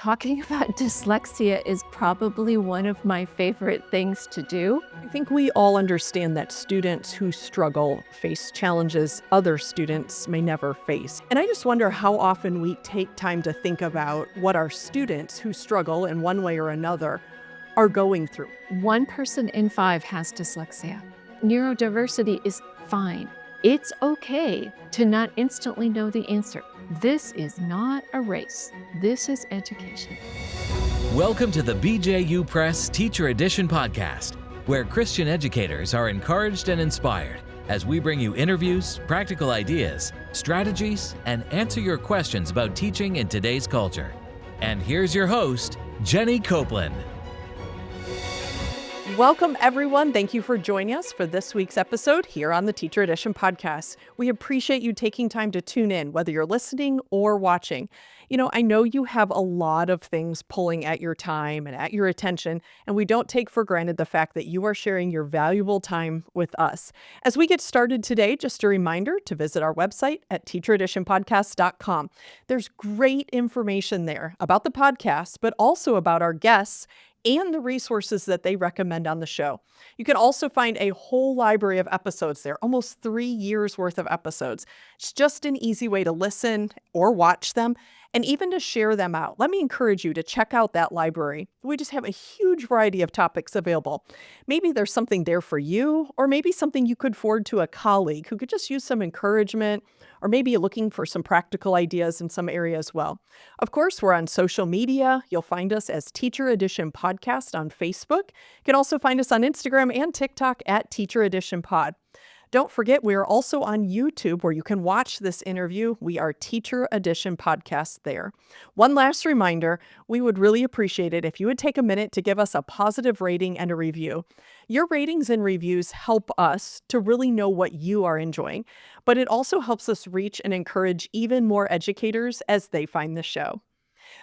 Talking about dyslexia is probably one of my favorite things to do. I think we all understand that students who struggle face challenges other students may never face. And I just wonder how often we take time to think about what our students who struggle in one way or another are going through. 1 person in 5 has dyslexia. Neurodiversity is fine. It's okay to not instantly know the answer. This is not a race. This is education. Welcome to the BJU Press Teacher Edition podcast, where Christian educators are encouraged and inspired as we bring you interviews, practical ideas, strategies, and answer your questions about teaching in today's culture. And here's your host, Jenny Copeland. Welcome, everyone. Thank you for joining us for this week's episode here on the Teacher Edition podcast. We appreciate you taking time to tune in, whether you're listening or watching. I know you have a lot of things pulling at your time and at your attention, and we don't take for granted the fact that you are sharing your valuable time with us. As we get started today, just a reminder to visit our website at teachereditionpodcast.com. There's great information there about the podcast, but also about our guests and the resources that they recommend on the show. You can also find a whole library of episodes there, almost 3 years worth of episodes. It's just an easy way to listen or watch them and even to share them out. Let me encourage you to check out that library. We just have a huge variety of topics available. Maybe there's something there for you, or maybe something you could forward to a colleague who could just use some encouragement, or maybe you're looking for some practical ideas in some area as well. Of course, we're on social media. You'll find us as Teacher Edition Podcast on Facebook. You can also find us on Instagram and TikTok at Teacher Edition Pod. Don't forget, we are also on YouTube where you can watch this interview. We are Teacher Edition Podcast there. One last reminder, we would really appreciate it if you would take a minute to give us a positive rating and a review. Your ratings and reviews help us to really know what you are enjoying, but it also helps us reach and encourage even more educators as they find the show.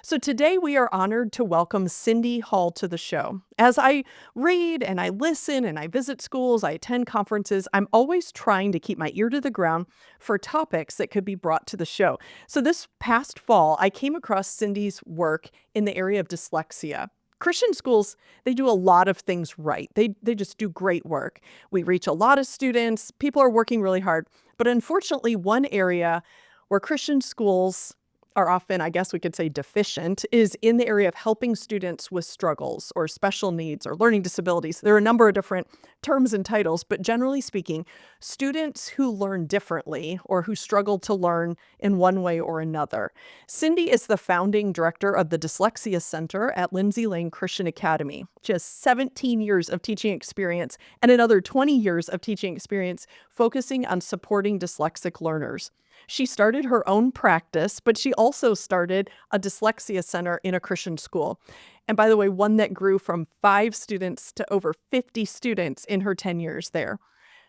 So today we are honored to welcome Cindy Hall to the show. As I read and I listen and I visit schools, I attend conferences, I'm always trying to keep my ear to the ground for topics that could be brought to the show. So this past fall, I came across Cindy's work in the area of dyslexia. Christian schools, they do a lot of things right. They just do great work. We reach a lot of students. People are working really hard. But unfortunately, one area where Christian schools are often, I guess we could say, deficient is in the area of helping students with struggles or special needs or learning disabilities. There are a number of different terms and titles, but generally speaking, students who learn differently or who struggle to learn in one way or another. Cindy is the founding director of the Dyslexia Center at Lindsay Lane Christian Academy. She has 17 years of teaching experience and another 20 years of teaching experience focusing on supporting dyslexic learners. She started her own practice, but she also started a Dyslexia Center in a Christian school. And by the way, one that grew from 5 students to over 50 students in her 10 years there.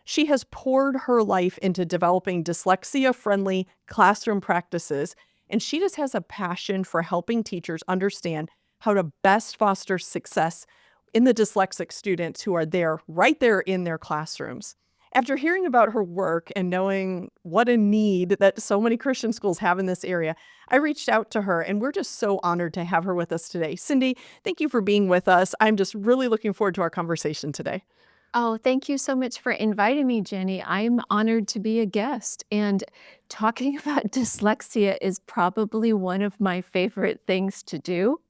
She has poured her life into developing dyslexia-friendly classroom practices, and she just has a passion for helping teachers understand how to best foster success in the dyslexic students who are right there in their classrooms. After hearing about her work and knowing what a need that so many Christian schools have in this area, I reached out to her, and we're just so honored to have her with us today. Cindy, thank you for being with us. I'm just really looking forward to our conversation today. Oh, thank you so much for inviting me, Jenny. I'm honored to be a guest. And talking about dyslexia is probably one of my favorite things to do,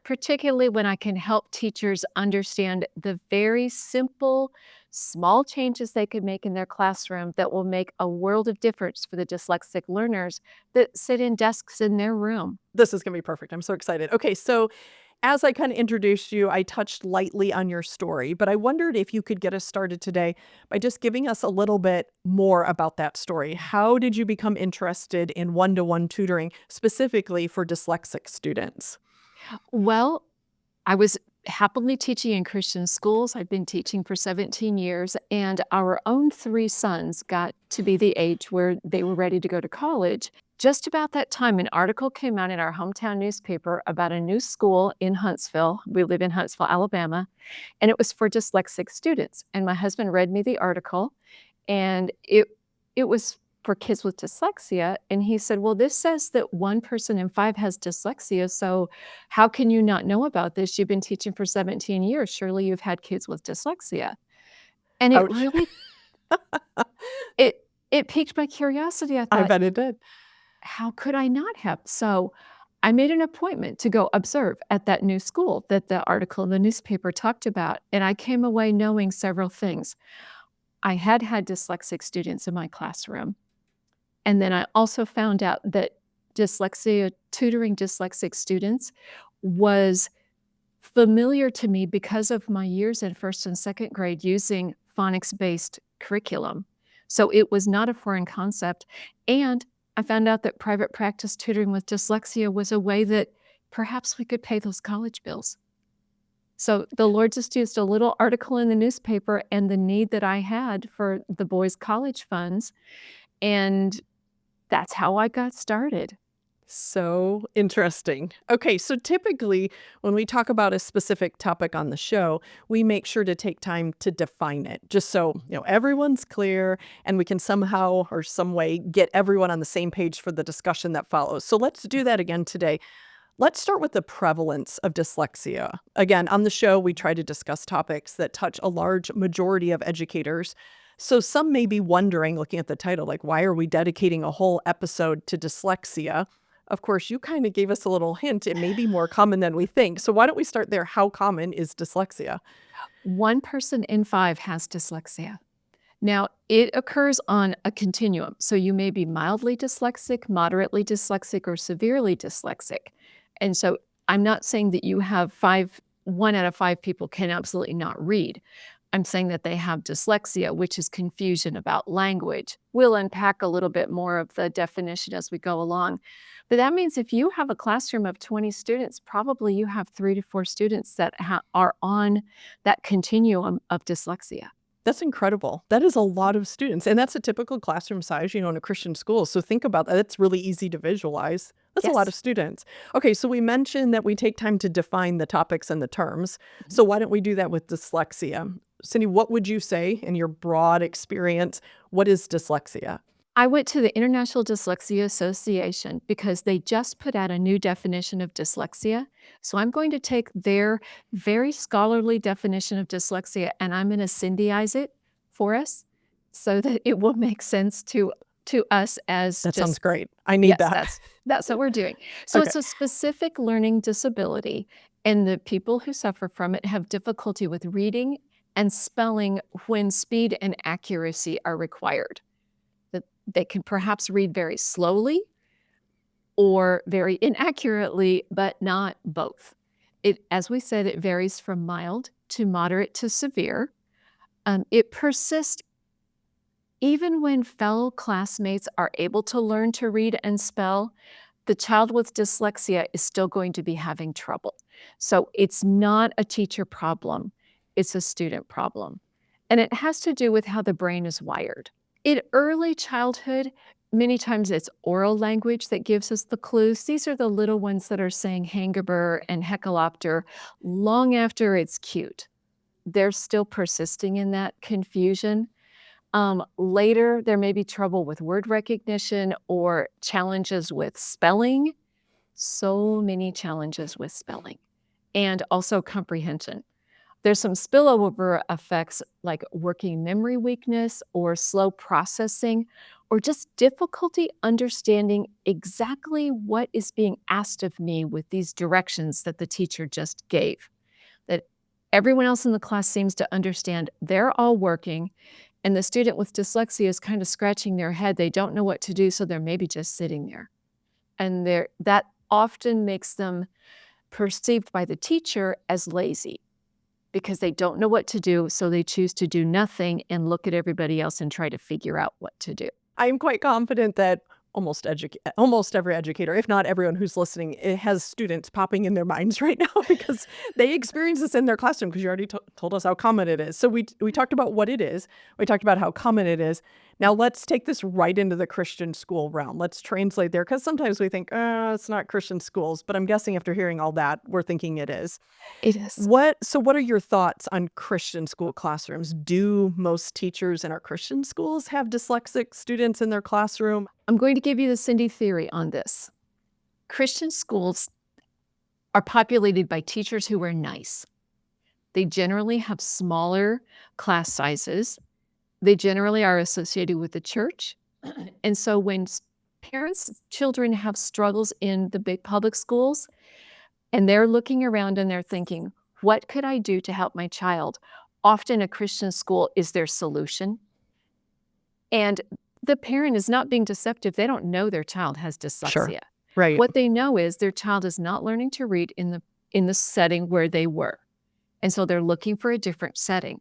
particularly when I can help teachers understand the very simple, small changes they could make in their classroom that will make a world of difference for the dyslexic learners that sit in desks in their room. This is going to be perfect. I'm so excited. Okay, so as I kind of introduced you, I touched lightly on your story, but I wondered if you could get us started today by just giving us a little bit more about that story. How did you become interested in one-to-one tutoring specifically for dyslexic students? Well, I was happily teaching in Christian schools. I've been teaching for 17 years, and our own 3 sons got to be the age where they were ready to go to college. Just about that time, an article came out in our hometown newspaper about a new school in Huntsville. We live in Huntsville, Alabama, and it was for dyslexic students. And my husband read me the article, and it was for kids with dyslexia. And he said, well, this says that 1 person in 5 has dyslexia. So how can you not know about this? You've been teaching for 17 years. Surely you've had kids with dyslexia. And it Ouch. really, it piqued my curiosity. I I thought, bet it did. how could I not have? So I made an appointment to go observe at that new school that the article in the newspaper talked about. And I came away knowing several things. I had had dyslexic students in my classroom. And then I also found out that tutoring dyslexic students was familiar to me because of my years in first and second grade using phonics-based curriculum. So it was not a foreign concept. And I found out that private practice tutoring with dyslexia was a way that perhaps we could pay those college bills. So the Lord just used a little article in the newspaper and the need that I had for the boys' college funds. And that's how I got started. So interesting. Okay, so typically when we talk about a specific topic on the show, we make sure to take time to define it, just so everyone's clear and we can somehow or some way get everyone on the same page for the discussion that follows. So let's do that again today. Let's start with the prevalence of dyslexia. Again, on the show, we try to discuss topics that touch a large majority of educators. So some may be wondering, looking at the title, like, why are we dedicating a whole episode to dyslexia? Of course, you kind of gave us a little hint. It may be more common than we think. So why don't we start there? How common is dyslexia? 1 person in 5 has dyslexia. Now, it occurs on a continuum. So you may be mildly dyslexic, moderately dyslexic, or severely dyslexic. And so I'm not saying that you have 1 out of 5 people can absolutely not read. I'm saying that they have dyslexia, which is confusion about language. We'll unpack a little bit more of the definition as we go along. But that means if you have a classroom of 20 students, probably you have 3 to 4 students that are on that continuum of dyslexia. That's incredible. That is a lot of students. And that's a typical classroom size, in a Christian school. So think about that. It's really easy to visualize. That's a lot of Yes. students. Okay, so we mentioned that we take time to define the topics and the terms. So why don't we do that with dyslexia? Cindy, what would you say in your broad experience? What is dyslexia? I went to the International Dyslexia Association because they just put out a new definition of dyslexia. So I'm going to take their very scholarly definition of dyslexia and I'm going to Cindyize it for us so that it will make sense to us as That sounds just, great. I need yes, that. that's what we're doing. So Okay. it's a specific learning disability, and the people who suffer from it have difficulty with reading and spelling when speed and accuracy are required. That they can perhaps read very slowly or very inaccurately, but not both. As we said, it varies from mild to moderate to severe. It persists even when fellow classmates are able to learn to read and spell. The child with dyslexia is still going to be having trouble. So it's not a teacher problem, it's a student problem. And it has to do with how the brain is wired. In early childhood, many times it's oral language that gives us the clues. These are the little ones that are saying hangaber and heckalopter long after it's cute. They're still persisting in that confusion. Later, there may be trouble with word recognition or challenges with spelling. So many challenges with spelling and also comprehension. There's some spillover effects like working memory weakness or slow processing or just difficulty understanding exactly what is being asked of me with these directions that the teacher just gave. That everyone else in the class seems to understand. They're all working, and the student with dyslexia is kind of scratching their head. They don't know what to do, so they're maybe just sitting there. And that often makes them perceived by the teacher as lazy because they don't know what to do, so they choose to do nothing and look at everybody else and try to figure out what to do. I'm quite confident that almost every educator, if not everyone who's listening, it has students popping in their minds right now because they experience this in their classroom because you already told us how common it is. So we talked about what it is. We talked about how common it is. Now let's take this right into the Christian school realm. Let's translate there because sometimes we think, it's not Christian schools, but I'm guessing after hearing all that, we're thinking it is. It is. What are your thoughts on Christian school classrooms? Do most teachers in our Christian schools have dyslexic students in their classroom? I'm going to give you the Cindy theory on this. Christian schools are populated by teachers who are nice. They generally have smaller class sizes. They generally are associated with the church. And so when children have struggles in the big public schools, and they're looking around and they're thinking, what could I do to help my child? Often a Christian school is their solution. And the parent is not being deceptive. They don't know their child has dyslexia. Sure. Right. What they know is their child is not learning to read in the setting where they were. And so they're looking for a different setting.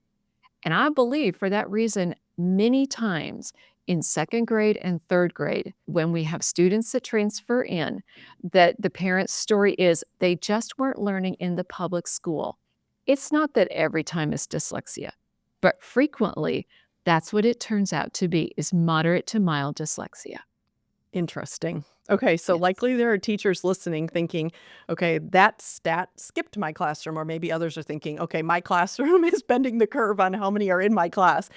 And I believe for that reason, many times in second grade and third grade, when we have students that transfer in, that the parent's story is they just weren't learning in the public school. It's not that every time it's dyslexia, but frequently that's what it turns out to be, is moderate to mild dyslexia. Interesting. Okay, so Yes. likely there are teachers listening thinking, okay, that stat skipped my classroom, or maybe others are thinking, okay, my classroom is bending the curve on how many are in my class.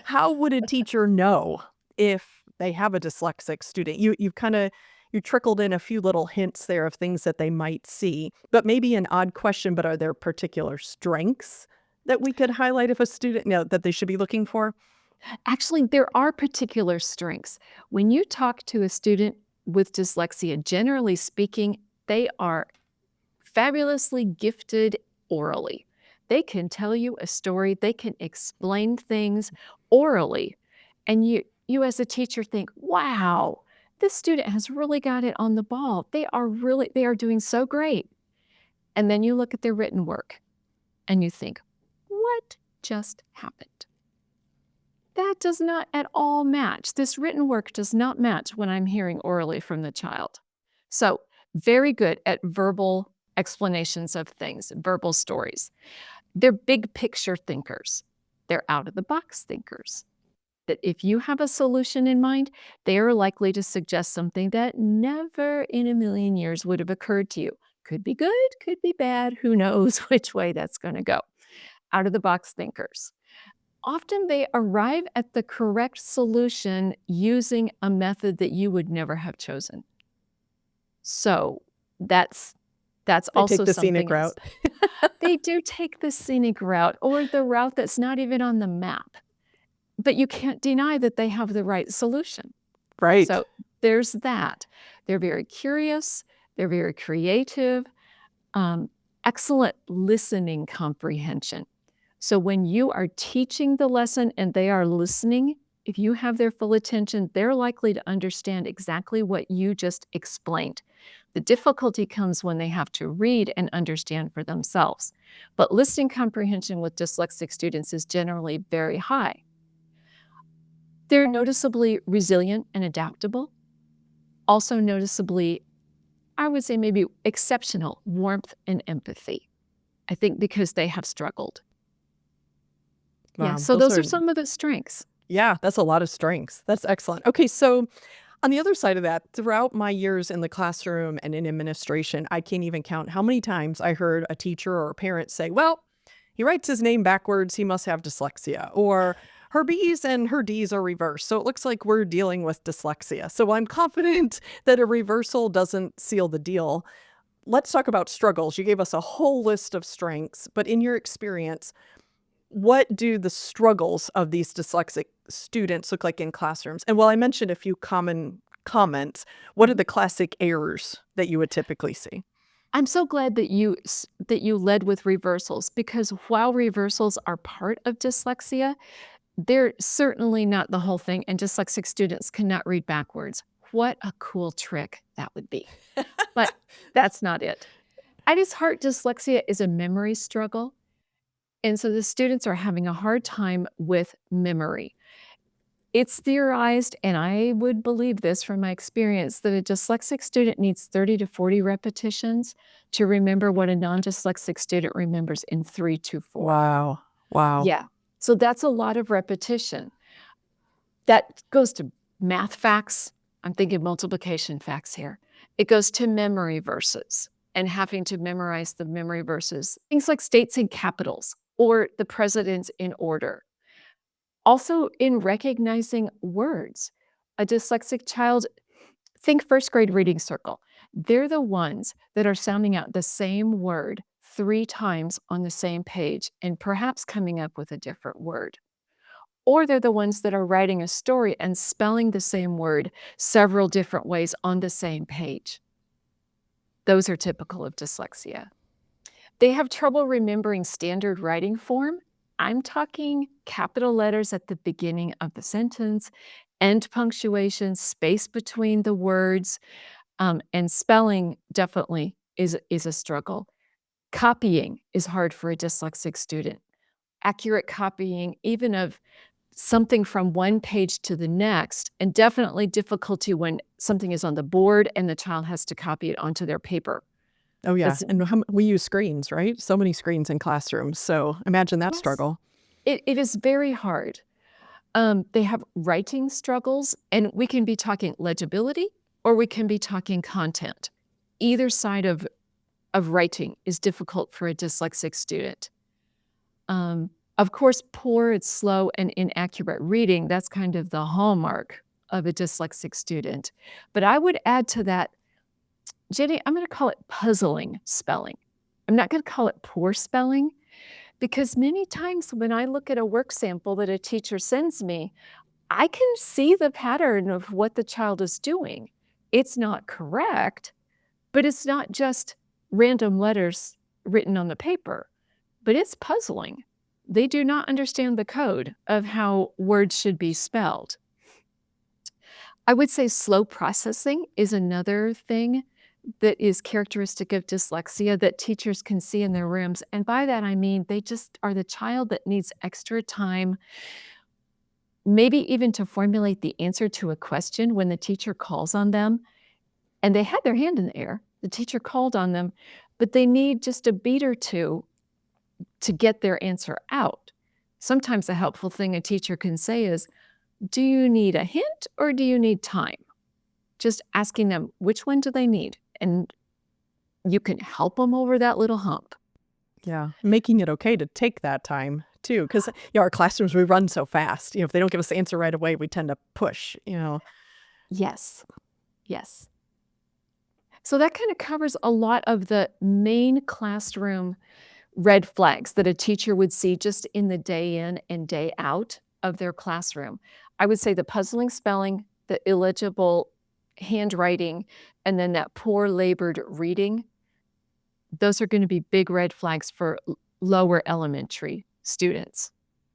How would a teacher know if they have a dyslexic student? You trickled in a few little hints there of things that they might see, but maybe an odd question, but are there particular strengths that we could highlight if a student, that they should be looking for? Actually, there are particular strengths. When you talk to a student with dyslexia, generally speaking, they are fabulously gifted orally. They can tell you a story, they can explain things orally. And you as a teacher think, wow, this student has really got it on the ball. They are doing so great. And then you look at their written work and you think, what just happened? That does not at all match. This written work does not match what I'm hearing orally from the child. So very good at verbal explanations of things, verbal stories. They're big picture thinkers. They're out of the box thinkers. That if you have a solution in mind, they are likely to suggest something that never in a million years would have occurred to you. Could be good, could be bad. Who knows which way that's going to go. Out of the box thinkers. Often they arrive at the correct solution using a method that you would never have chosen. So that's They also take the something scenic else. route. They do take the scenic route or the route that's not even on the map. But you can't deny that they have the right solution. Right. So there's that. They're very curious. They're very creative. Excellent listening comprehension. So when you are teaching the lesson and they are listening, if you have their full attention, they're likely to understand exactly what you just explained. The difficulty comes when they have to read and understand for themselves. But listening comprehension with dyslexic students is generally very high. They're noticeably resilient and adaptable. Also noticeably, I would say maybe exceptional warmth and empathy. I think because they have struggled. Yeah, so those are some of the strengths. Yeah, that's a lot of strengths. That's excellent. Okay, so on the other side of that, throughout my years in the classroom and in administration, I can't even count how many times I heard a teacher or a parent say, well, he writes his name backwards, he must have dyslexia, or her B's and her D's are reversed, so it looks like we're dealing with dyslexia. So I'm confident that a reversal doesn't seal the deal. Let's talk about struggles. You gave us a whole list of strengths, but in your experience, what do the struggles of these dyslexic students look like in classrooms? And while I mentioned a few common comments, what are the classic errors that you would typically see? I'm so glad that you led with reversals, because while reversals are part of dyslexia, they're certainly not the whole thing, and dyslexic students cannot read backwards. What a cool trick that would be. But that's not it. At its heart, dyslexia is a memory struggle. And so the students are having a hard time with memory. It's theorized, and I would believe this from my experience, that a dyslexic student needs 30 to 40 repetitions to remember what a non-dyslexic student remembers in 3 to 4. Wow. Yeah. So that's a lot of repetition. That goes to math facts. I'm thinking multiplication facts here. It goes to memory verses and having to memorize the memory verses. Things like states in capitals or the presidents in order. Also in recognizing words. A dyslexic child, think first grade reading circle. They're the ones that are sounding out the same word 3 times on the same page and perhaps coming up with a different word. Or they're the ones that are writing a story and spelling the same word several different ways on the same page. Those are typical of dyslexia. They have trouble remembering standard writing form. I'm talking capital letters at the beginning of the sentence, end punctuation, space between the words, and spelling definitely is a struggle. Copying is hard for a dyslexic student. Accurate copying, even of something from one page to the next, and definitely difficulty when something is on the board and the child has to copy it onto their paper. Oh, yeah. That's And we use screens, right? So many screens in classrooms. So imagine that Yes. struggle. It is very hard. They have writing struggles, and we can be talking legibility or we can be talking content. Either side of writing is difficult for a dyslexic student. Of course, poor, it's slow, and inaccurate reading, that's kind of the hallmark of a dyslexic student. But I would add to that, Jenny, I'm going to call it puzzling spelling. I'm not going to call it poor spelling because many times when I look at a work sample that a teacher sends me, I can see the pattern of what the child is doing. It's not correct, but it's not just random letters written on the paper, but it's puzzling. They do not understand the code of how words should be spelled. I would say slow processing is another thing that is characteristic of dyslexia that teachers can see in their rooms. And by that, I mean they just are the child that needs extra time, maybe even to formulate the answer to a question when the teacher calls on them. And they had their hand in the air. The teacher called on them, but they need just a beat or two to get their answer out. Sometimes a helpful thing a teacher can say is, do you need a hint or do you need time? Just asking them, which one do they need? And you can help them over that little hump. Yeah. Making it okay to take that time too. Because our classrooms, we run so fast. If they don't give us the answer right away, we tend to push. Yes. Yes. So that kind of covers a lot of the main classroom red flags that a teacher would see just in the day in and day out of their classroom. I would say the puzzling spelling, the illegible handwriting, and then that poor labored reading. Those are going to be big red flags for lower elementary students.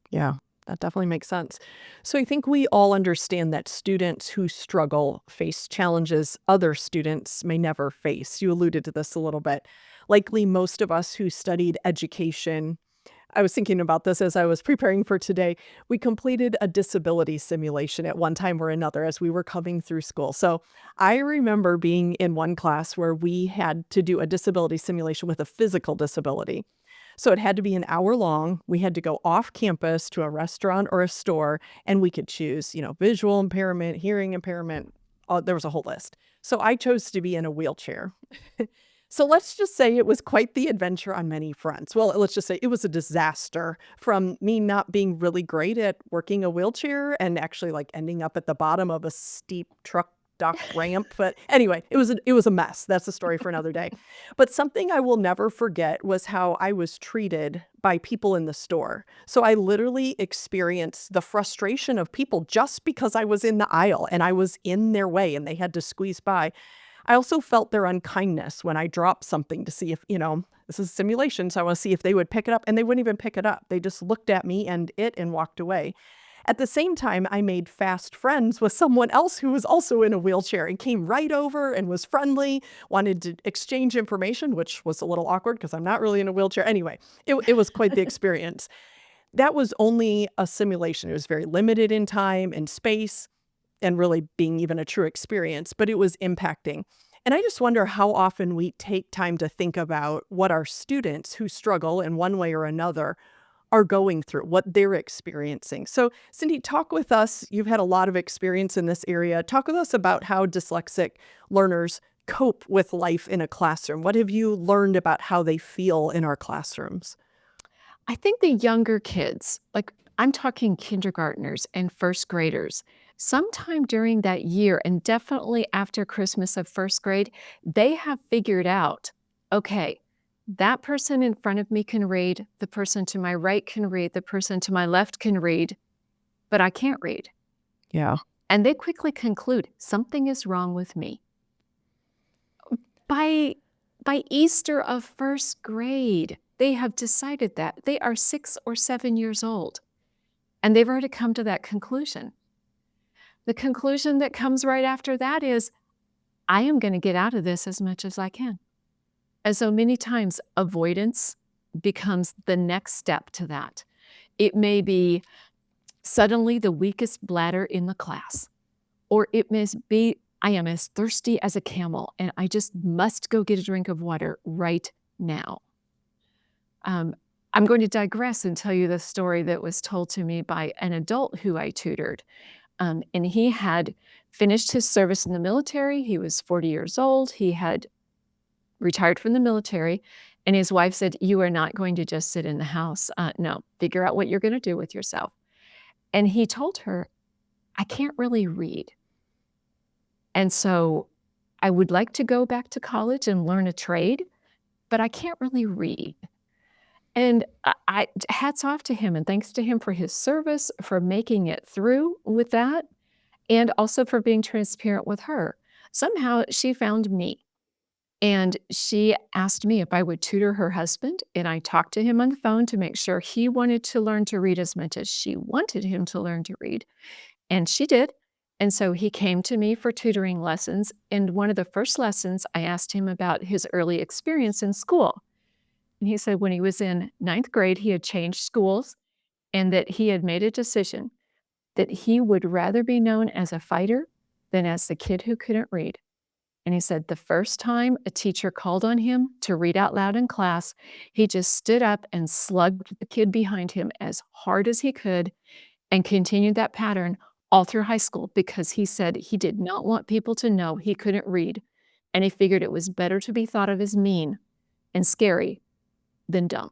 Yeah, that definitely makes sense. So I think we all understand that students who struggle face challenges other students may never face. You alluded to this a little bit. Likely most of us who studied education, I was thinking about this as I was preparing for today. We completed a disability simulation at one time or another as we were coming through school. So I remember being in one class where we had to do a disability simulation with a physical disability. So it had to be an hour long. We had to go off campus to a restaurant or a store, and we could choose, visual impairment, hearing impairment. There was a whole list. So I chose to be in a wheelchair. So let's just say it was quite the adventure on many fronts. Well, let's just say it was a disaster from me not being really great at working a wheelchair and actually ending up at the bottom of a steep truck dock ramp. But anyway, it was a mess. That's a story for another day. But something I will never forget was how I was treated by people in the store. So I literally experienced the frustration of people just because I was in the aisle and I was in their way and they had to squeeze by. I also felt their unkindness when I dropped something to see if, this is a simulation, so I want to see if they would pick it up, and they wouldn't even pick it up. They just looked at me and walked away. At the same time, I made fast friends with someone else who was also in a wheelchair and came right over and was friendly, wanted to exchange information, which was a little awkward because I'm not really in a wheelchair. Anyway, it was quite the experience. That was only a simulation. It was very limited in time and space, and really being even a true experience, but it was impacting. And I just wonder how often we take time to think about what our students who struggle in one way or another are going through, what they're experiencing. So Cindy, talk with us. You've had a lot of experience in this area. Talk with us about how dyslexic learners cope with life in a classroom. What have you learned about how they feel in our classrooms? I think the younger kids, like I'm talking kindergartners and first graders, sometime during that year and definitely after Christmas of first grade, they have figured out, okay, that person in front of me can read, the person to my right can read, the person to my left can read, but I can't read. Yeah. And they quickly conclude something is wrong with me. By Easter of first grade, they have decided that. They are 6 or 7 years old, and they've already come to that conclusion. The conclusion that comes right after that is, I am going to get out of this as much as I can. And so many times, avoidance becomes the next step to that. It may be suddenly the weakest bladder in the class, or it may be, I am as thirsty as a camel, and I just must go get a drink of water right now. I'm going to digress and tell you the story that was told to me by an adult who I tutored. And he had finished his service in the military. He was 40 years old. He had retired from the military. And his wife said, you are not going to just sit in the house. No, figure out what you're going to do with yourself. And he told her, I can't really read. And so I would like to go back to college and learn a trade, but I can't really read. And I hats off to him and thanks to him for his service, for making it through with that, and also for being transparent with her. Somehow she found me, and she asked me if I would tutor her husband, and I talked to him on the phone to make sure he wanted to learn to read as much as she wanted him to learn to read, and she did. And so he came to me for tutoring lessons, and one of the first lessons I asked him about his early experience in school. And he said when he was in 9th grade, he had changed schools and that he had made a decision that he would rather be known as a fighter than as the kid who couldn't read. And he said the first time a teacher called on him to read out loud in class, he just stood up and slugged the kid behind him as hard as he could and continued that pattern all through high school because he said he did not want people to know he couldn't read. And he figured it was better to be thought of as mean and scary than dumb.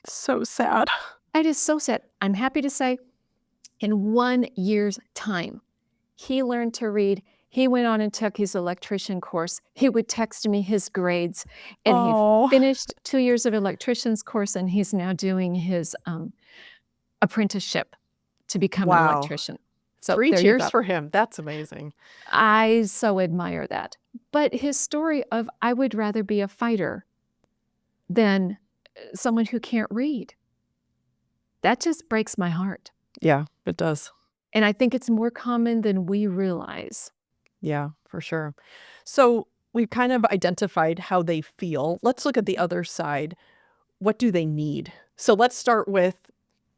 So sad. It is so sad. I'm happy to say in 1 year's time, he learned to read. He went on and took his electrician course. He would text me his grades, and he finished 2 years of electrician's course, and he's now doing his apprenticeship to become an electrician. So 3 cheers for him. That's amazing. I so admire that. But his story of I would rather be a fighter than someone who can't read, that just breaks my heart. Yeah, it does. And I think it's more common than we realize. Yeah, for sure. So we've kind of identified how they feel. Let's look at the other side. What do they need? So let's start with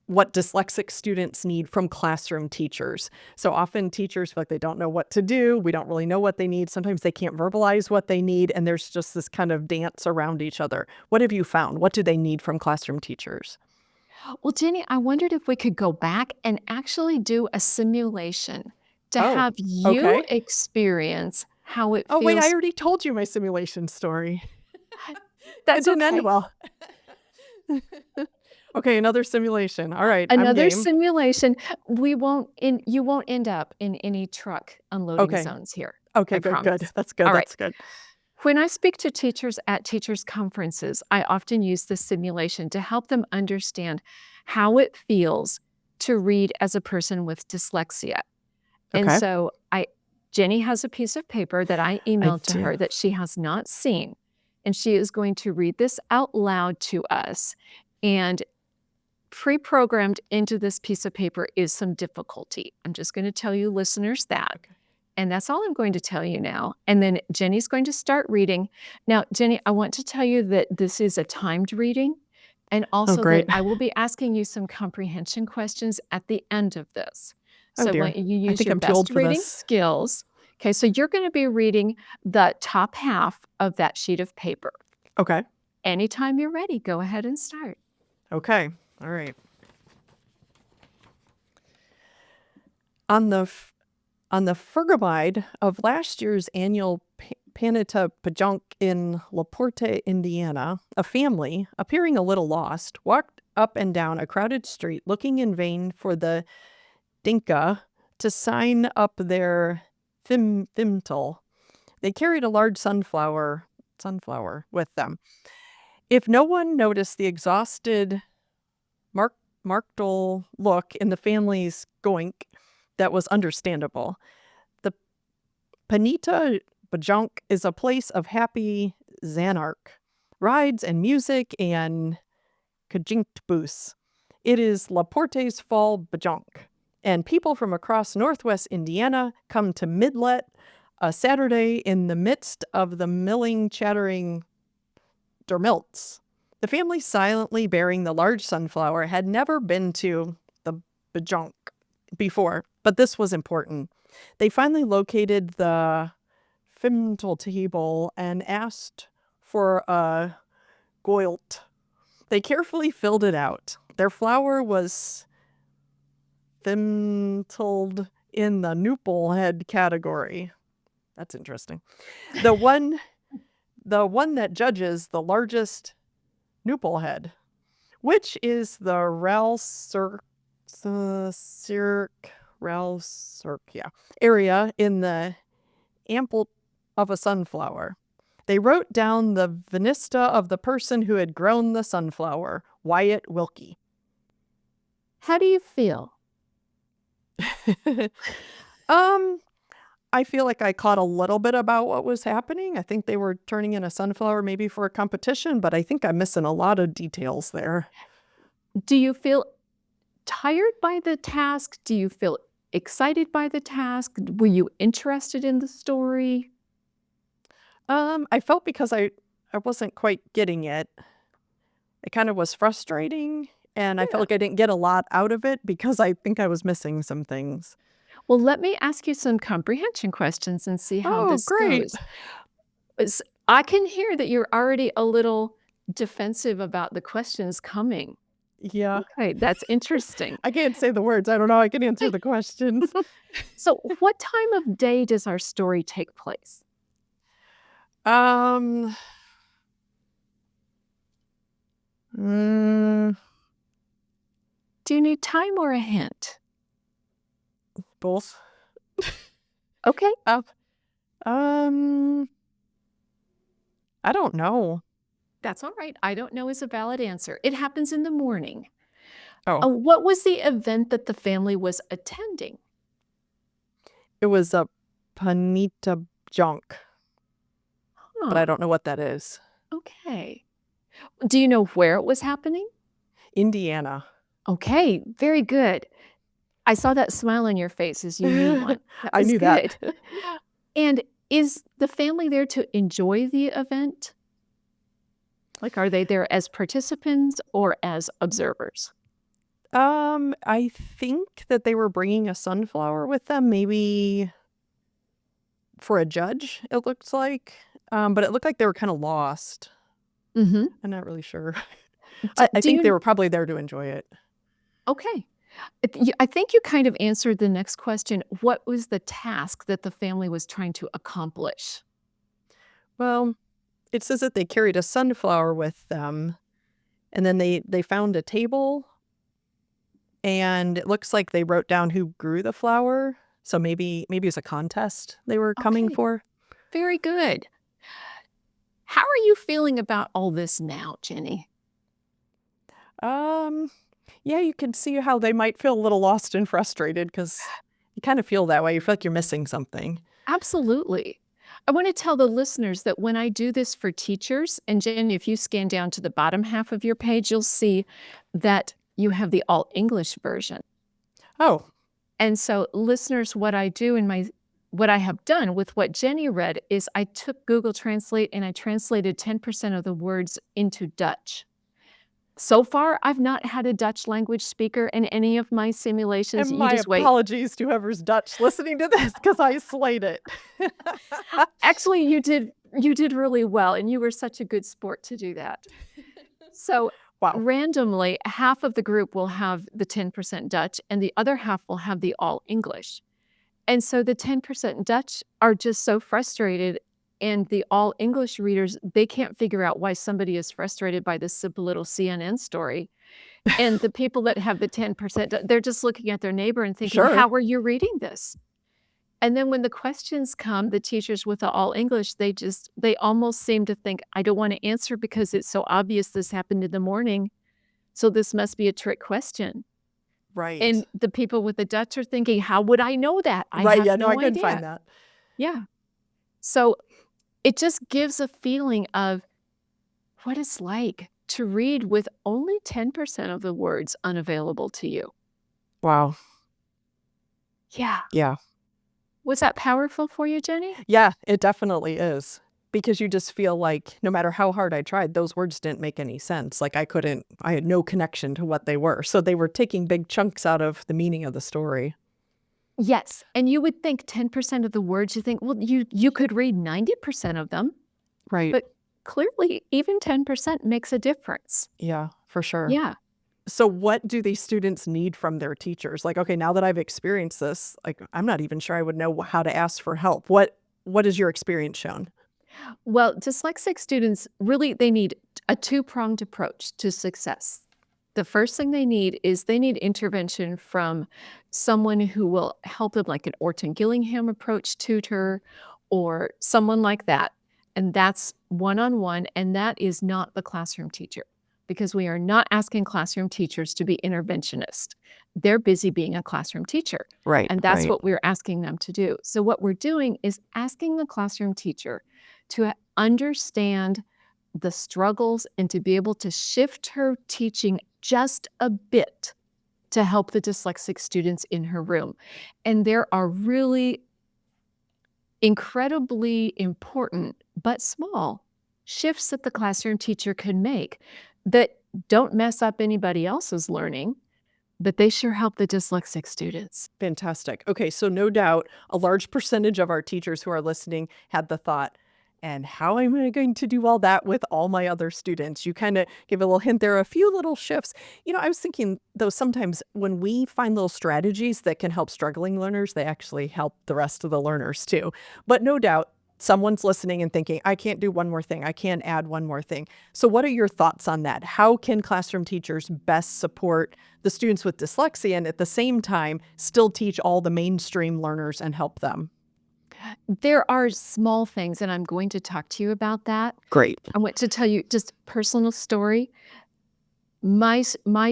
what dyslexic students need from classroom teachers. So often teachers feel like they don't know what to do. We don't really know what they need. Sometimes they can't verbalize what they need, and there's just this kind of dance around each other. What have you found? What do they need from classroom teachers? Well, Jenny, I wondered if we could go back and actually do a simulation to have you experience how it feels. Oh, wait, I already told you my simulation story. That's it didn't end well. Okay, another simulation. All right, another simulation. You won't end up in any truck unloading zones here. Okay, I good. promise. That's good. All That's right. good. When I speak to teachers at teachers' conferences, I often use this simulation to help them understand how it feels to read as a person with dyslexia. And so Jenny has a piece of paper that I emailed to her that she has not seen, and she is going to read this out loud to us. And pre-programmed into this piece of paper is some difficulty. I'm just going to tell you listeners that. And that's all I'm going to tell you now. And then Jenny's going to start reading. Now, Jenny, I want to tell you that this is a timed reading, and also that I will be asking you some comprehension questions at the end of this. So I want you to use your best reading skills. Okay, so you're going to be reading the top half of that sheet of paper. Okay. Anytime you're ready, go ahead and start. Okay. All right. On the Fergamide of last year's annual Panetta Pajunk in LaPorte, Indiana, a family, appearing a little lost, walked up and down a crowded street looking in vain for the Dinka to sign up their Fimtel. They carried a large sunflower with them. If no one noticed the exhausted Markdal look in the family's goink, that was understandable. The Panita Bajunk is a place of happy Zanark, rides and music and kajinkbus. It is Laporte's fall Bajunk, and people from across northwest Indiana come to Midlet a Saturday in the midst of the milling, chattering Dermilts. The family silently bearing the large sunflower had never been to the Bajunk before, but this was important. They finally located the Fimtel table and asked for a goilt. They carefully filled it out. Their flower was Fimtled in the Nupelhead category. That's interesting. The one that judges the largest Nupelhead, which is the area in the ample of a sunflower. They wrote down the venista of the person who had grown the sunflower, Wyatt Wilkie. How do you feel? I feel like I caught a little bit about what was happening. I think they were turning in a sunflower maybe for a competition, but I think I'm missing a lot of details there. Do you feel tired by the task? Do you feel excited by the task? Were you interested in the story? I felt because I wasn't quite getting it. It kind of was frustrating, and I felt like I didn't get a lot out of it because I think I was missing some things. Well, let me ask you some comprehension questions and see how this great. goes. I can hear that you're already a little defensive about the questions coming. Yeah. Okay, that's interesting. I can't say the words. I don't know. I can answer the questions. So, what time of day does our story take place? Mm, Do you need time or a hint? both. Okay. I don't know. That's all right. I don't know is a valid answer. It happens in the morning. Oh, What was the event that the family was attending? it was a Panita junk, but I don't know what that is. Okay. Do you know where it was happening? Indiana. Okay, very good. I saw that smile on your face as you knew one. That I was knew good. that. And is the family there to enjoy the event? Like, are they there as participants or as observers? I think that they were bringing a sunflower with them, maybe for a judge, it looks like. But it looked like they were kind of lost. Mm-hmm. I'm not really sure. I think they were probably there to enjoy it. Okay. I think you kind of answered the next question. What was the task that the family was trying to accomplish? Well, it says that they carried a sunflower with them, and then they found a table, and it looks like they wrote down who grew the flower. So maybe it's a contest they were coming Okay. for. Very good. How are you feeling about all this now, Jenny? Yeah, you can see how they might feel a little lost and frustrated because you kind of feel that way. You feel like you're missing something. Absolutely. I want to tell the listeners that when I do this for teachers, and Jenny, if you scan down to the bottom half of your page, you'll see that you have the all English version. Oh, And so listeners, what I do what I have done with what Jenny read is I took Google Translate and I translated 10% of the words into Dutch. So far, I've not had a Dutch language speaker in any of my simulations. and You my just wait. apologies to whoever's Dutch listening to this because I slayed it. Actually, you did really well, and you were such a good sport to do that. So Wow. randomly, half of the group will have the 10% Dutch and the other half will have the all English. And so the 10% Dutch are just so frustrated, and the all English readers, they can't figure out why somebody is frustrated by this simple little CNN story. And the people that have the 10%, they're just looking at their neighbor and thinking, Sure. how are you reading this? And then when the questions come, the teachers with the all English, they almost seem to think, I don't want to answer because it's so obvious this happened in the morning. So this must be a trick question. Right. And the people with the Dutch are thinking, how would I know that? I Right. have Yeah, no, I no couldn't idea. find that. Yeah. So it just gives a feeling of what it's like to read with only 10% of the words unavailable to you. Wow. Yeah. Yeah. Was that powerful for you, Jenny? Yeah, it definitely is. Because you just feel like no matter how hard I tried, those words didn't make any sense. Like I had no connection to what they were. So they were taking big chunks out of the meaning of the story. Yes. And you would think 10% of the words, you think, well, you could read 90% of them, Right. but clearly even 10% makes a difference. Yeah, for sure. Yeah. So what do these students need from their teachers? Like, okay, now that I've experienced this, like I'm not even sure I would know how to ask for help. What has your experience shown? Well, dyslexic students really, they need a two-pronged approach to success. The first thing they need is they need intervention from someone who will help them, like an Orton Gillingham approach tutor or someone like that. And that's one-on-one, and that is not the classroom teacher, because we are not asking classroom teachers to be interventionists. They're busy being a classroom teacher, Right, and that's right. what we're asking them to do. So what we're doing is asking the classroom teacher to understand the struggles and to be able to shift her teaching just a bit to help the dyslexic students in her room. And there are really incredibly important but small shifts that the classroom teacher can make that don't mess up anybody else's learning, but they sure help the dyslexic students. Fantastic. Okay, so no doubt a large percentage of our teachers who are listening had the thought, and how am I going to do all that with all my other students? You kind of give a little hint there, a few little shifts. I was thinking, though, sometimes when we find little strategies that can help struggling learners, they actually help the rest of the learners too. But no doubt, someone's listening and thinking, I can't do one more thing. I can't add one more thing. So what are your thoughts on that? How can classroom teachers best support the students with dyslexia and at the same time still teach all the mainstream learners and help them? There are small things, and I'm going to talk to you about that. Great. I want to tell you just a personal story. My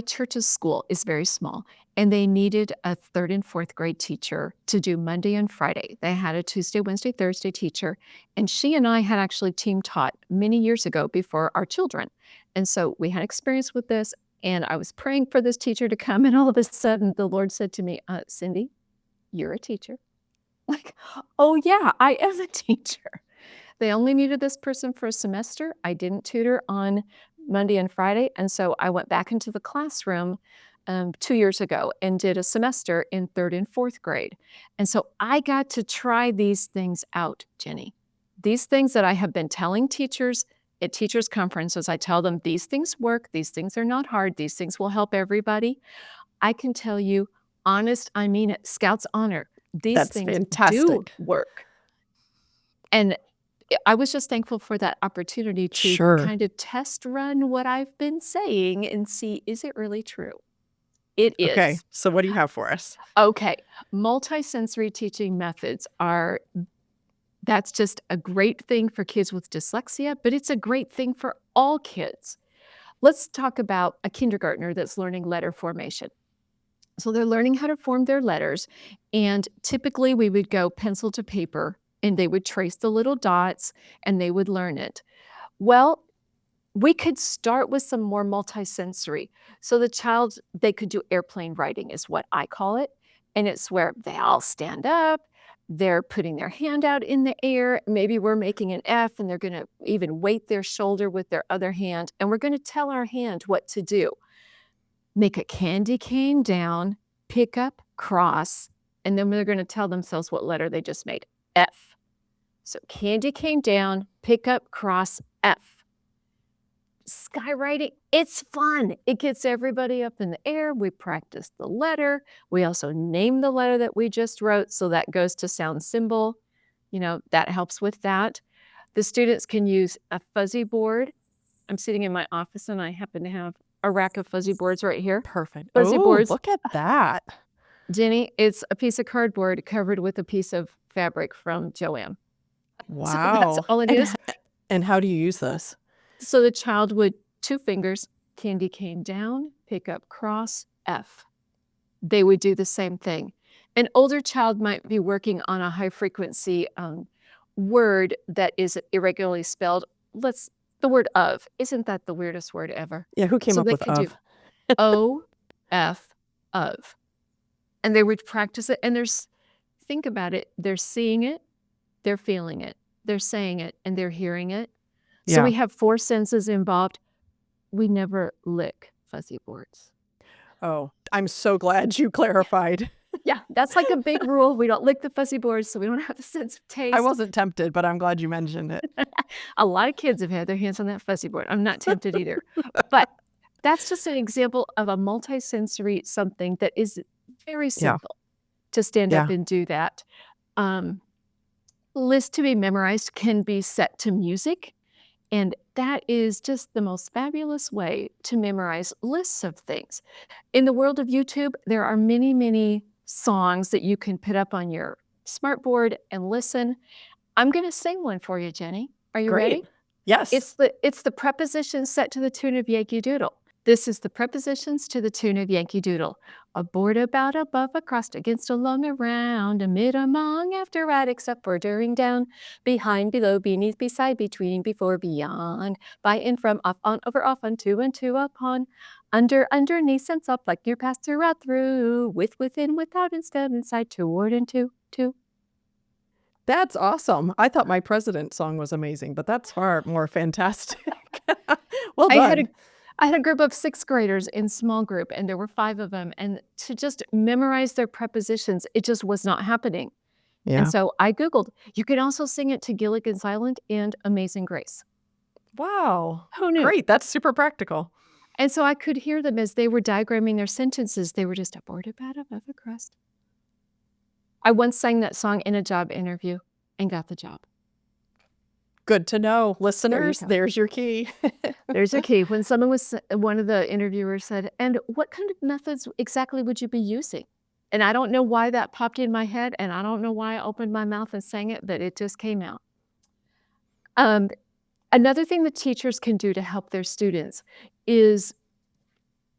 church's school is very small, and they needed a 3rd and 4th grade teacher to do Monday and Friday. They had a Tuesday, Wednesday, Thursday teacher, and she and I had actually team taught many years ago before our children. And so we had experience with this, and I was praying for this teacher to come, and all of a sudden the Lord said to me, Cindy, you're a teacher. Like, oh yeah, I am a teacher. They only needed this person for a semester. I didn't tutor on Monday and Friday, and so I went back into the classroom 2 years ago and did a semester in 3rd and 4th grade. And so I got to try these things out, Jenny. These things that I have been telling teachers at teachers' conferences, I tell them these things work, these things are not hard, these things will help everybody. I can tell you, honest, I mean it, Scouts honor. These That's things do fantastic. work. And I was just thankful for that opportunity to Sure. kind of test run what I've been saying and see, is it really true? It is. Okay, so what do you have for us? Okay. Multisensory teaching methods that's just a great thing for kids with dyslexia, but it's a great thing for all kids. Let's talk about a kindergartner that's learning letter formation. So they're learning how to form their letters, and typically we would go pencil to paper, and they would trace the little dots, and they would learn it. Well, we could start with some more multisensory. So they could do airplane writing is what I call it, and it's where they all stand up, they're putting their hand out in the air, maybe we're making an F, and they're gonna even weight their shoulder with their other hand, and we're gonna tell our hand what to do. Make a candy cane down, pick up, cross, and then they're going to tell themselves what letter they just made, F. So candy cane down, pick up, cross, F. skywriting, it's fun. It gets everybody up in the air. We practice the letter. We also name the letter that we just wrote, so that goes to sound symbol. That helps with that. The students can use a fuzzy board. I'm sitting in my office and I happen to have a rack of fuzzy boards right here. Perfect. Fuzzy boards. Look at that. Jenny, it's a piece of cardboard covered with a piece of fabric from Joanne. Wow. So that's all it is. And how do you use this? So the child would, 2 fingers, candy cane down, pick up cross, F. They would do the same thing. An older child might be working on a high frequency word that is irregularly spelled. The word of. Isn't that the weirdest word ever? Yeah, who came So up they with could do of? O-F, of. And they would practice it. And think about it. They're seeing it. They're feeling it. They're saying it. And they're hearing it. So Yeah. we have 4 senses involved. We never lick fuzzy boards. Oh, I'm so glad you clarified. Yeah, that's like a big rule. We don't lick the fuzzy boards, so we don't have a sense of taste. I wasn't tempted, but I'm glad you mentioned it. A lot of kids have had their hands on that fuzzy board. I'm not tempted either. But that's just an example of a multisensory something that is very simple to stand up and do that. List to be memorized can be set to music. And that is just the most fabulous way to memorize lists of things. In the world of YouTube, there are many, many songs that you can put up on your smartboard and listen. I'm going to sing one for you, Jenny. Are you ready? Yes. It's the prepositions set to the tune of Yankee Doodle. This is the prepositions to the tune of Yankee Doodle. Aboard, about, above, across, against, along, around, amid, among, after, at, except for, during, down, behind, below, beneath, beside, between, before, beyond, by, in, from, off, on, over, off, onto, into, upon, under, underneath, since, up, like, near, past, throughout, through, with, within, without, instead, inside, toward, into, to. That's awesome. I thought my president song was amazing, but that's far more fantastic. Well done. I had a group of 6th graders in small group, and there were 5 of them. And to just memorize their prepositions, it just was not happening. Yeah. And so I Googled. You can also sing it to Gilligan's Island and Amazing Grace. Wow. Who knew? Great. That's super practical. And so I could hear them as they were diagramming their sentences. They were just aboard, about, above, across. I once sang that song in a job interview and got the job. Good to know. Listeners, go. there's your key. There's a key. When one of the interviewers said, and what kind of methods exactly would you be using? And I don't know why that popped in my head, and I don't know why I opened my mouth and sang it, but it just came out. Another thing that teachers can do to help their students is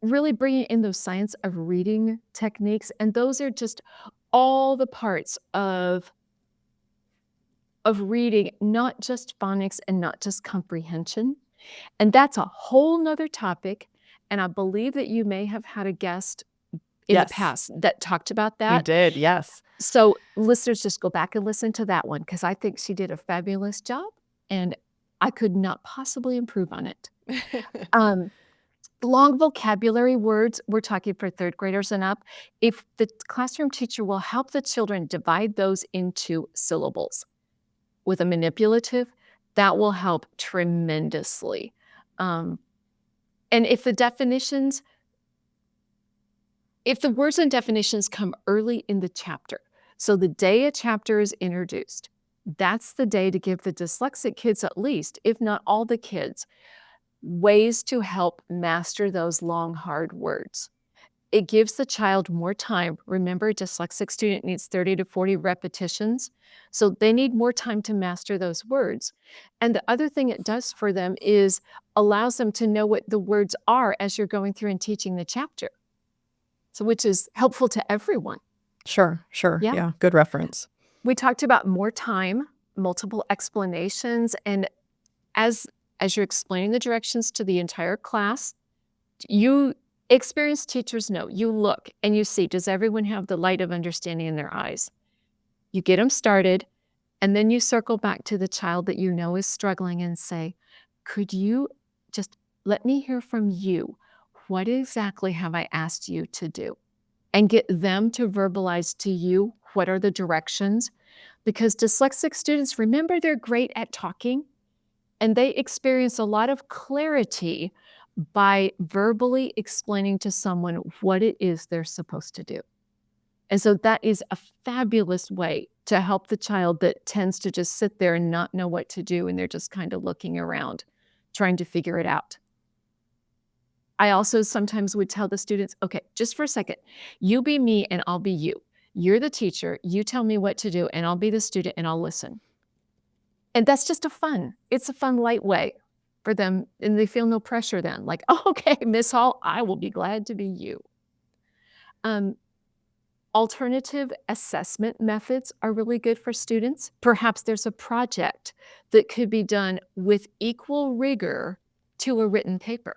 really bringing in those science of reading techniques. And those are just all the parts of reading, not just phonics and not just comprehension. And that's a whole nother topic. And I believe that you may have had a guest in the past that talked about that. We did, yes. So listeners, just go back and listen to that one, because I think she did a fabulous job and I could not possibly improve on it. Long vocabulary words, we're talking for 3rd graders and up. If the classroom teacher will help the children divide those into syllables with a manipulative, that will help tremendously. And if the words and definitions come early in the chapter, so the day a chapter is introduced, that's the day to give the dyslexic kids, at least, if not all the kids, ways to help master those long, hard words. It gives the child more time. Remember, a dyslexic student needs 30 to 40 repetitions, so they need more time to master those words. And the other thing it does for them is allows them to know what the words are as you're going through and teaching the chapter, so which is helpful to everyone. Sure. Yeah, good reference. We talked about more time, multiple explanations, and as you're explaining the directions to the entire class, you experienced teachers know, you look and you see, does everyone have the light of understanding in their eyes? You get them started, and then you circle back to the child that you know is struggling and say, could you just let me hear from you? What exactly have I asked you to do? And get them to verbalize to you, what are the directions? Because dyslexic students, remember, they're great at talking, And they experience a lot of clarity by verbally explaining to someone what it is they're supposed to do. And so that is a fabulous way to help the child that tends to just sit there and not know what to do, and they're just kind of looking around, trying to figure it out. I also sometimes would tell the students, okay, just for a second, you be me and I'll be you. You're the teacher, you tell me what to do, and I'll be the student and I'll listen. And that's just it's a fun, light way for them, and they feel no pressure then. Like, oh, okay, Miss Hall, I will be glad to be you. Alternative assessment methods are really good for students. Perhaps there's a project that could be done with equal rigor to a written paper.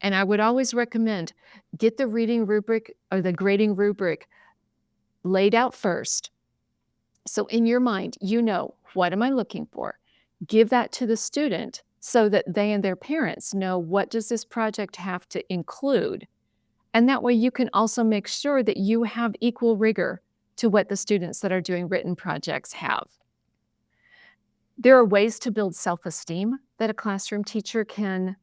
And I would always recommend get the reading rubric or the grading rubric laid out first. So in your mind, you know, what am I looking for? Give that to the student so that they and their parents know, what does this project have to include? And that way you can also make sure that you have equal rigor to what the students that are doing written projects have. There are ways to build self-esteem that a classroom teacher can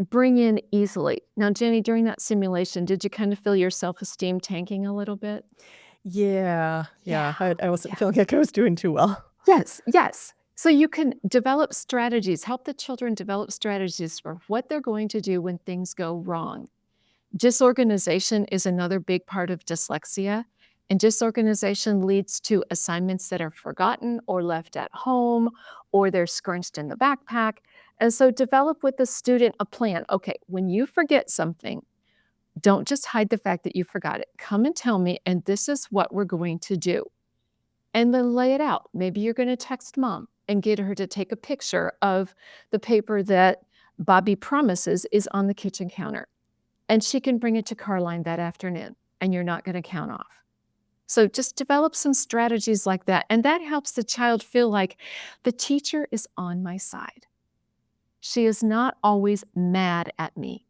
bring in easily. Now, Jenny, during that simulation, did you kind of feel your self-esteem tanking a little bit? Yeah. I wasn't feeling like I was doing too well. Yes. So you can develop strategies, help the children develop strategies for what they're going to do when things go wrong. Disorganization is another big part of dyslexia, and disorganization leads to assignments that are forgotten or left at home, or they're scrunched in the backpack. And so develop with the student a plan. Okay, when you forget something, don't just hide the fact that you forgot it. Come and tell me, and this is what we're going to do. And then lay it out. Maybe you're going to text mom and get her to take a picture of the paper that Bobby promises is on the kitchen counter. And she can bring it to Carline that afternoon, and you're not going to count off. So just develop some strategies like that. And that helps the child feel like the teacher is on my side. She is not always mad at me.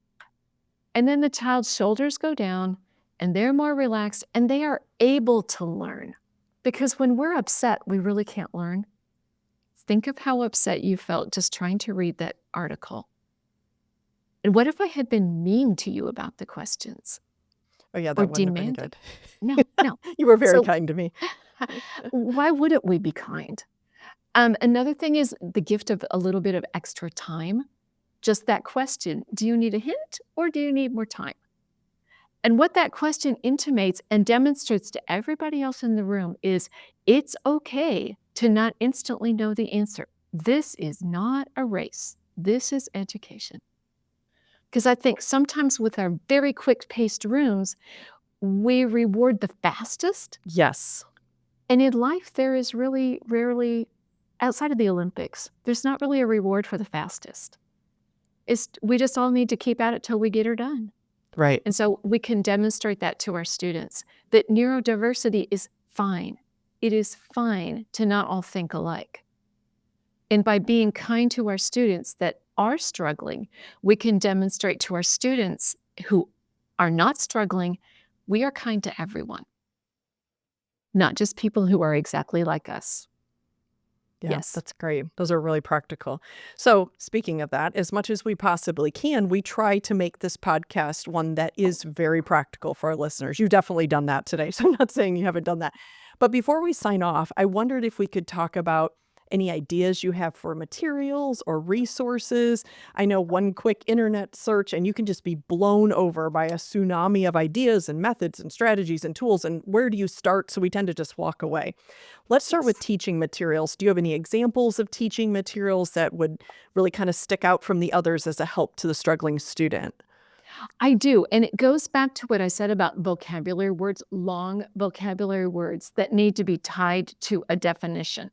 And then the child's shoulders go down and they're more relaxed and they are able to learn. Because when we're upset, we really can't learn. Think of how upset you felt just trying to read that article. And what if I had been mean to you about the questions? Oh, yeah, Or that wouldn't have been demanded? good. No. You were very So kind to me. why wouldn't we be kind? Another thing is the gift of a little bit of extra time. Just that question, do you need a hint or do you need more time? And what that question intimates and demonstrates to everybody else in the room is it's okay to not instantly know the answer. This is not a race. This is education. Because I think sometimes with our very quick-paced rooms, we reward the fastest. Yes. And in life, there is really rarely, outside of the Olympics, there's not really a reward for the fastest. We just all need to keep at it till we get her done. Right. And so we can demonstrate that to our students, that neurodiversity is fine. It is fine to not all think alike. And by being kind to our students that are struggling, we can demonstrate to our students who are not struggling, we are kind to everyone, not just people who are exactly like us. Yeah, Yes. that's great. Those are really practical. So speaking of that, as much as we possibly can, we try to make this podcast one that is very practical for our listeners. You've definitely done that today, so I'm not saying you haven't done that. But before we sign off, I wondered if we could talk about any ideas you have for materials or resources. I know one quick internet search and you can just be blown over by a tsunami of ideas and methods and strategies and tools. And where do you start? So we tend to just walk away. Let's start with teaching materials. Do you have any examples of teaching materials that would really kind of stick out from the others as a help to the struggling student? I do. And it goes back to what I said about vocabulary words, long vocabulary words that need to be tied to a definition.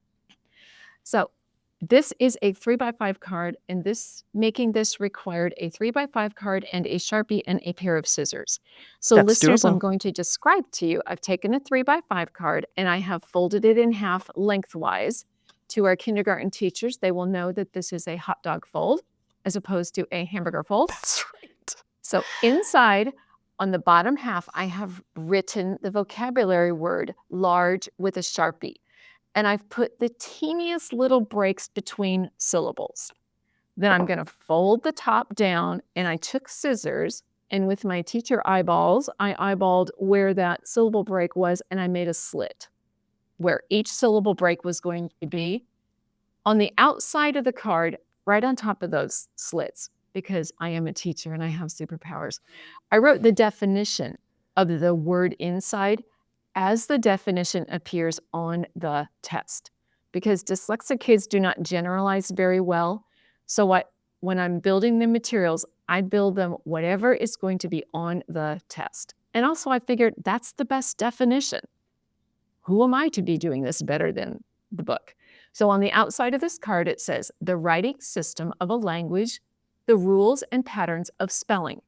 So this is a 3x5 card, and making this required a 3x5 card and a Sharpie and a pair of scissors. So That's listeners, I'm doable. going to describe to you, I've taken a 3x5 card and I have folded it in half lengthwise. To our kindergarten teachers, they will know that this is a hot dog fold as opposed to a hamburger fold. That's right. So inside, on the bottom half, I have written the vocabulary word large with a Sharpie. and I've put the teeniest little breaks between syllables. Then I'm going to fold the top down, and I took scissors, and with my teacher eyeballs, I eyeballed where that syllable break was, and I made a slit where each syllable break was going to be. On the outside of the card, right on top of those slits, because I am a teacher and I have superpowers, I wrote the definition of the word inside as the definition appears on the test. Because dyslexic kids do not generalize very well. So when I'm building the materials, I build them whatever is going to be on the test. And also I figured that's the best definition. Who am I to be doing this better than the book? So on the outside of this card, it says, the writing system of a language, the rules and patterns of spelling.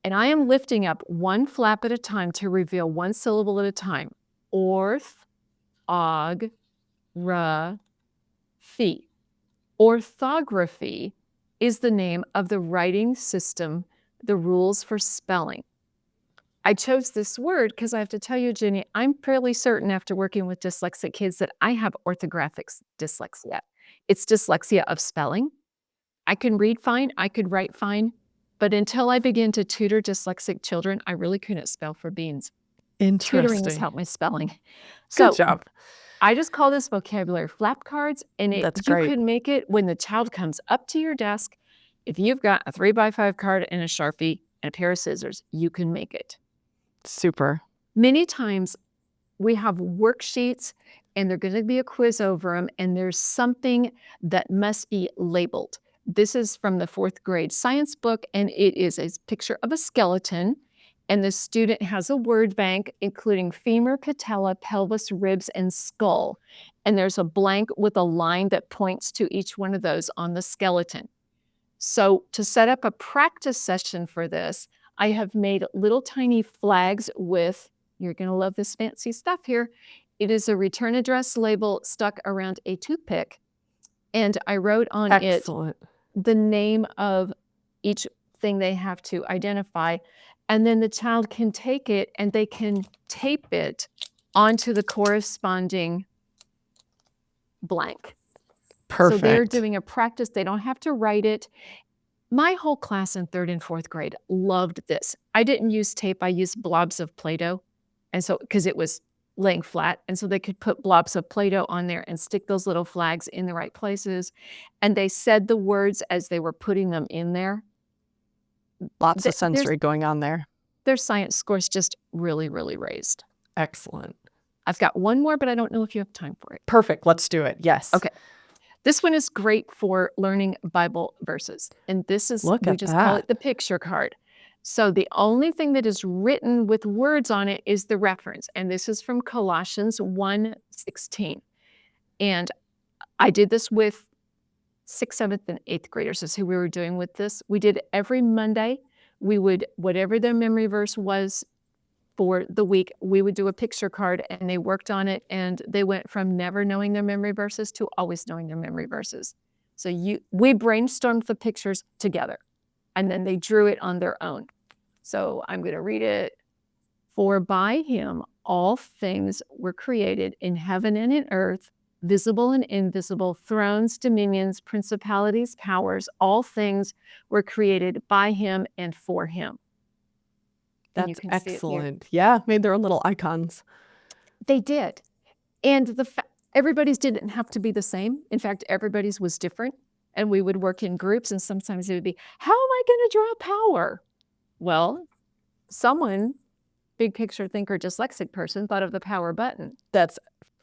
And I am lifting up one flap at a time to reveal one syllable at a time. Orth, og, ra, phi. Orthography is the name of the writing system, the rules for spelling. I chose this word because I have to tell you, Jenny, I'm fairly certain after working with dyslexic kids that I have orthographic dyslexia. It's dyslexia of spelling. I can read fine, I could write fine, but until I began to tutor dyslexic children, I really couldn't spell for beans. Tutoring has Interesting. helped my spelling. Good job. I just call this vocabulary flap cards, and That's you great. could make it when the child comes up to your desk. If you've got a 3x5 card and a Sharpie and a pair of scissors, you can make it. Super. Many times we have worksheets and there's going to be a quiz over them, and there's something that must be labeled. This is from the 4th grade science book, and it is a picture of a skeleton, and the student has a word bank including femur, patella, pelvis, ribs, and skull. And there's a blank with a line that points to each one of those on the skeleton. So to set up a practice session for this, I have made little tiny flags with, you're going to love this fancy stuff here. It is a return address label stuck around a toothpick. And I wrote on Excellent. it the name of each thing they have to identify. And then the child can take it and they can tape it onto the corresponding blank. Perfect. So they're doing a practice. They don't have to write it. My whole class in 3rd and 4th grade loved this. I didn't use tape. I used blobs of Play-Doh. And so, because it was laying flat. And so they could put blobs of Play-Doh on there and stick those little flags in the right places. And they said the words as they were putting them in there. Lots of sensory going on there. Their science scores just really, really raised. Excellent. I've got one more, but I don't know if you have time for it. Perfect. Let's do it. Yes. Okay. This one is great for learning Bible verses. And this is, we just call it the picture card. So the only thing that is written with words on it is the reference. And this is from Colossians 1:16. And I did this with 6th, 7th, and 8th graders is who we were doing with this. We did it every Monday. We would, whatever their memory verse was for the week, we would do a picture card, and they worked on it, and they went from never knowing their memory verses to always knowing their memory verses. So we brainstormed the pictures together, and then they drew it on their own. So I'm going to read it. For by him all things were created in heaven and in earth, visible and invisible, thrones, dominions, principalities, powers, all things were created by him and for him. That's excellent. Yeah, made their own little icons. They did. And everybody's didn't have to be the same. In fact, everybody's was different. And we would work in groups, and sometimes it would be, how am I going to draw power? Well, someone, big picture thinker, dyslexic person, thought of the power button. That's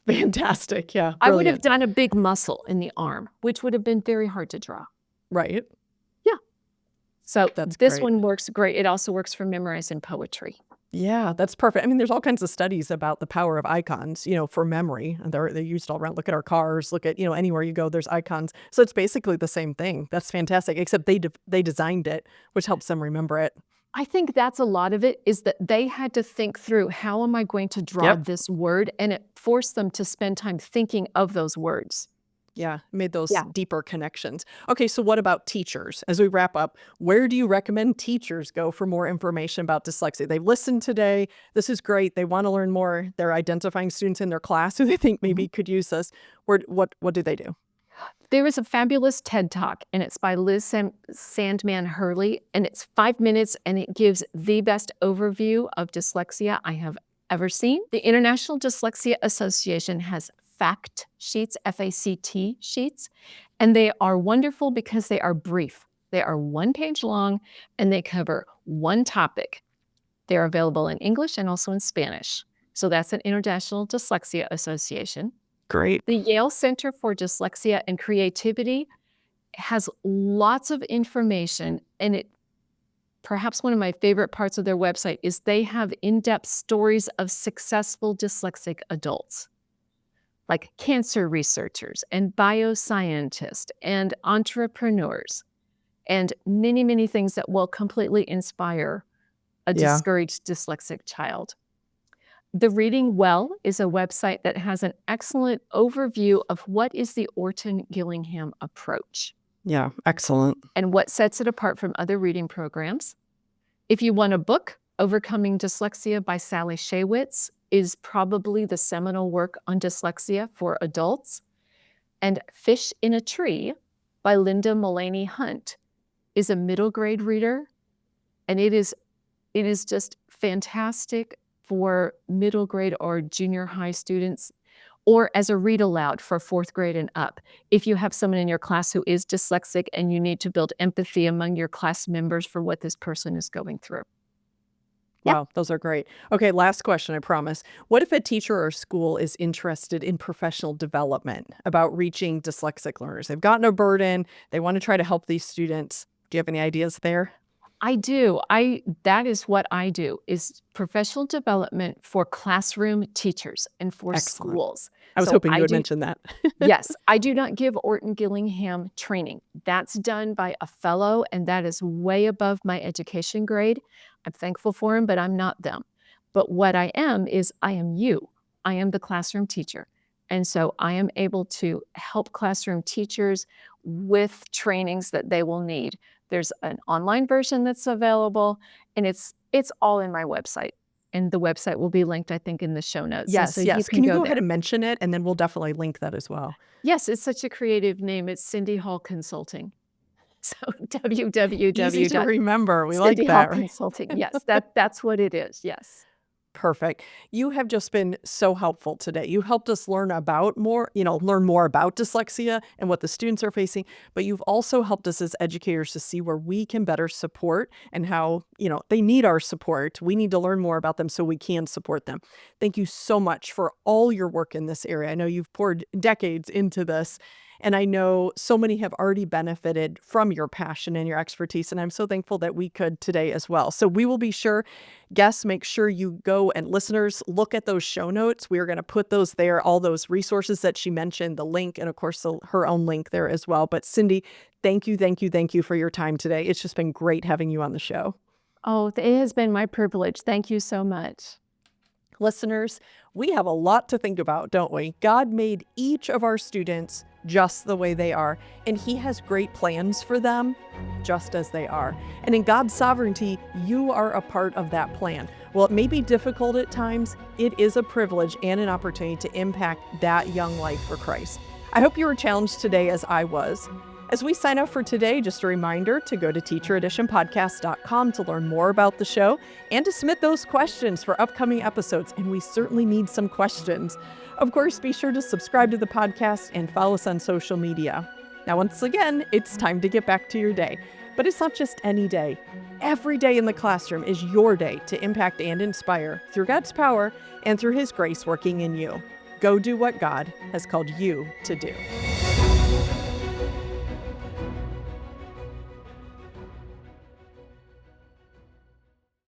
fantastic. Yeah. Brilliant. I would have done a big muscle in the arm, which would have been very hard to draw. Right. Yeah. So this great. one works great. It also works for memorizing poetry. Yeah, that's perfect. I mean, there's all kinds of studies about the power of icons, for memory. And they're used all around. Look at our cars. Look at, anywhere you go, there's icons. So it's basically the same thing. That's fantastic, except they designed it, which helps them remember it. I think that's a lot of it, is that they had to think through, how am I going to draw this word? And it forced them to spend time thinking of those words. Yeah, made those Yeah. deeper connections. Okay, so what about teachers? As we wrap up, where do you recommend teachers go for more information about dyslexia? They've listened today. This is great. They want to learn more. They're identifying students in their class who they think Mhm. maybe could use this. What do they do? There is a fabulous TED Talk, and it's by Liz Sandman Hurley, and it's 5 minutes, and it gives the best overview of dyslexia I have ever seen. The International Dyslexia Association has fact sheets, FACT sheets, and they are wonderful because they are brief. They are 1 page long, and they cover one topic. They're available in English and also in Spanish. So that's an International Dyslexia Association. Great. The Yale Center for Dyslexia and Creativity has lots of information, and perhaps one of my favorite parts of their website is they have in-depth stories of successful dyslexic adults, like cancer researchers and bioscientists and entrepreneurs, and many, many things that will completely inspire a Yeah. discouraged dyslexic child. The Reading Well is a website that has an excellent overview of what is the Orton-Gillingham approach Yeah, excellent. and what sets it apart from other reading programs. If you want a book, Overcoming Dyslexia by Sally Shaywitz is probably the seminal work on dyslexia for adults. And Fish in a Tree by Linda Mullaney Hunt is a middle grade reader, and it is just fantastic for middle grade or junior high students, or as a read aloud for 4th grade and up. If you have someone in your class who is dyslexic and you need to build empathy among your class members for what this person is going through. Yeah. Wow, those are great. Okay, last question, I promise. What if a teacher or school is interested in professional development about reaching dyslexic learners? They've gotten a burden. They want to try to help these students. Do you have any ideas there? I do. That is what I do, is professional development for classroom teachers and for Excellent. schools. I was So hoping you I would do mention that. Yes, I do not give Orton-Gillingham training. That's done by a fellow, and that is way above my education grade. I'm thankful for him, but I'm not them. But what I am is I am you. I am the classroom teacher. And so I am able to help classroom teachers with trainings that they will need. There's an online version that's available, and it's all in my website. And the website will be linked, I think, in the show notes. And Yes, so yes. you Can you go there. ahead and mention it? And then we'll definitely link that as well. Yes, it's such a creative name. It's Cindy Hall Consulting. So Easy to www.cindyhall remember. We like that, right? Consulting. Yes, that's what it is. Yes. Perfect. You have just been so helpful today. You helped us learn more about dyslexia and what the students are facing, but you've also helped us as educators to see where we can better support and how, they need our support. We need to learn more about them so we can support them. Thank you so much for all your work in this area. I know you've poured decades into this, and I know so many have already benefited from your passion and your expertise, and I'm so thankful that we could today as well. So we will be sure, guests, make sure you go, and listeners, look at those show notes. We are going to put those there, all those resources that she mentioned, the link, and of course, her own link there as well. But Cindy, thank you for your time today. It's just been great having you on the show. Oh, it has been my privilege. Thank you so much. Listeners, we have a lot to think about, don't we? God made each of our students just the way they are, and He has great plans for them just as they are. And in God's sovereignty, you are a part of that plan. While it may be difficult at times, it is a privilege and an opportunity to impact that young life for Christ. I hope you were challenged today as I was. As we sign off for today, just a reminder to go to teachereditionpodcast.com to learn more about the show and to submit those questions for upcoming episodes. And we certainly need some questions. Of course, be sure to subscribe to the podcast and follow us on social media. Now, once again, it's time to get back to your day. But it's not just any day. Every day in the classroom is your day to impact and inspire through God's power and through His grace working in you. Go do what God has called you to do.